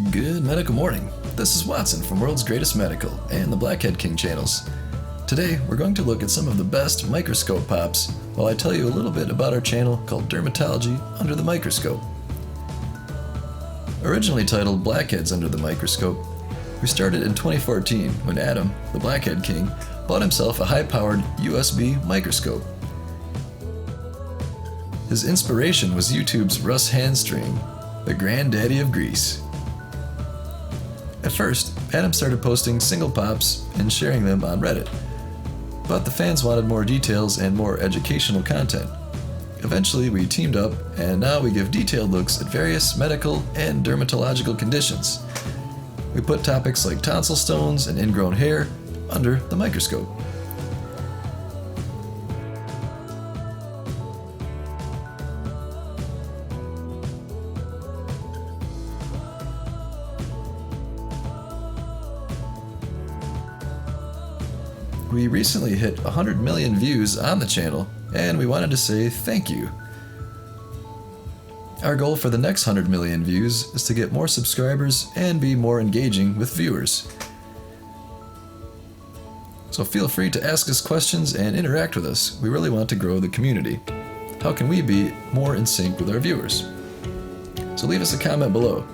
Good medical morning. This is Watson from World's Greatest Medical and the Blackhead King channels. Today, we're going to look at some of the best microscope pops while I tell you a little bit about our channel called Dermatology Under the Microscope. Originally titled Blackheads Under the Microscope, we started in 2014 when Adam, the Blackhead King, bought himself a high-powered USB microscope. His inspiration was YouTube's Russ Handstring, the granddaddy of grease. At first, Adam started posting single pops and sharing them on Reddit, but the fans wanted more details and more educational content. Eventually, we teamed up, and now we give detailed looks at various medical and dermatological conditions. We put topics like tonsil stones and ingrown hair under the microscope. We recently hit 100 million views on the channel, and we wanted to say thank you. Our goal for the next 100 million views is to get more subscribers and be more engaging with viewers. So feel free to ask us questions and interact with us. We really want to grow the community. How can we be more in sync with our viewers? So leave us a comment below.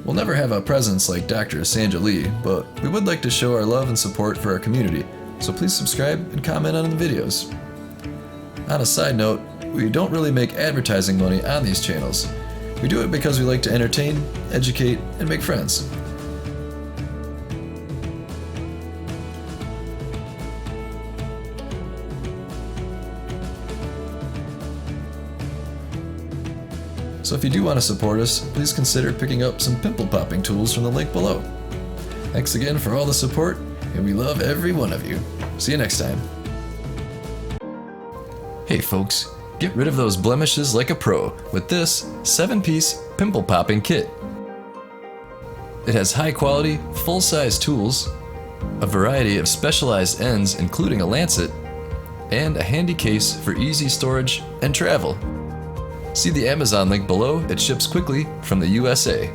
We'll never have a presence like Dr. Sandra Lee, but we would like to show our love and support for our community. So please subscribe and comment on the videos. On a side note, we don't really make advertising money on these channels. We do it because we like to entertain, educate, and make friends. So if you do want to support us, please consider picking up some pimple popping tools from the link below. Thanks again for all the support, and we love every one of you. See you next time. Hey folks, get rid of those blemishes like a pro with this 7-piece pimple popping kit. It has high quality, full-size tools, a variety of specialized ends including a lancet, and a handy case for easy storage and travel. See the Amazon link below, it ships quickly from the USA.